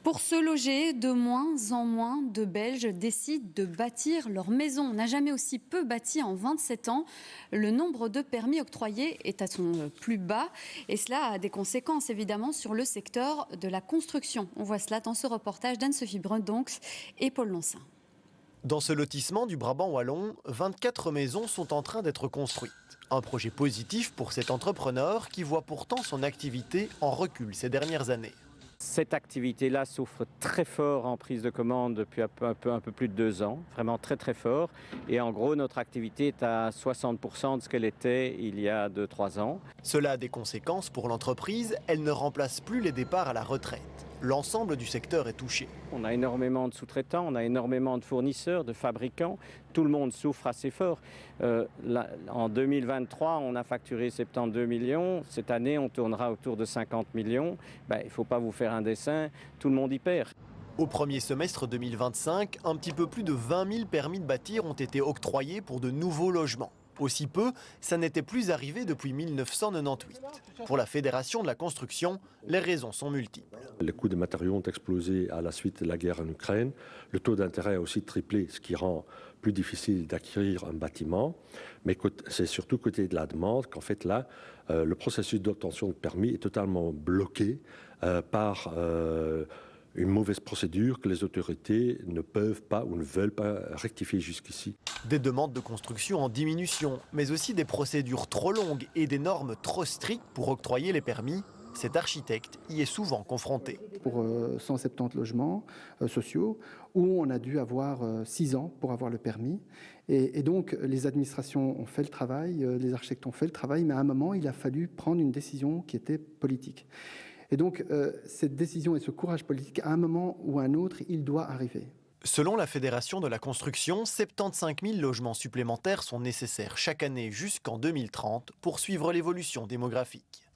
Pour se loger, de moins en moins de Belges décident de bâtir leur maison. On n'a jamais aussi peu bâti en 27 ans. Le nombre de permis octroyés est à son plus bas. Et cela a des conséquences évidemment sur le secteur de la construction. On voit cela dans ce reportage d'Anne-Sophie Brundonx et Paul Loncin. Dans ce lotissement du Brabant wallon, 24 maisons sont en train d'être construites. Un projet positif pour cet entrepreneur qui voit pourtant son activité en recul ces dernières années. Cette activité-là souffre très fort en prise de commande depuis un peu plus de 2 ans, vraiment très très fort. Et en gros, notre activité est à 60% de ce qu'elle était il y a 2-3 ans. Cela a des conséquences pour l'entreprise, elle ne remplace plus les départs à la retraite. L'ensemble du secteur est touché. On a énormément de sous-traitants, on a énormément de fournisseurs, de fabricants. Tout le monde souffre assez fort. En 2023, on a facturé 72 millions. Cette année, on tournera autour de 50 millions. Il ne faut pas vous faire un dessin, tout le monde y perd. Au premier semestre 2025, un petit peu plus de 20 000 permis de bâtir ont été octroyés pour de nouveaux logements. Aussi peu, ça n'était plus arrivé depuis 1998. Pour la Fédération de la construction, les raisons sont multiples. Les coûts des matériaux ont explosé à la suite de la guerre en Ukraine. Le taux d'intérêt a aussi triplé, ce qui rend plus difficile d'acquérir un bâtiment. Mais c'est surtout côté de la demande qu'en fait là, le processus d'obtention de permis est totalement bloqué par une mauvaise procédure que les autorités ne peuvent pas ou ne veulent pas rectifier jusqu'ici. Des demandes de construction en diminution, mais aussi des procédures trop longues et des normes trop strictes pour octroyer les permis. Cet architecte y est souvent confronté. Pour 170 logements sociaux, où on a dû avoir 6 ans pour avoir le permis. Et donc les administrations ont fait le travail, les architectes ont fait le travail, mais à un moment, il a fallu prendre une décision qui était politique. Et donc, cette décision et ce courage politique, à un moment ou à un autre, il doit arriver. Selon la Fédération de la construction, 75 000 logements supplémentaires sont nécessaires chaque année jusqu'en 2030 pour suivre l'évolution démographique.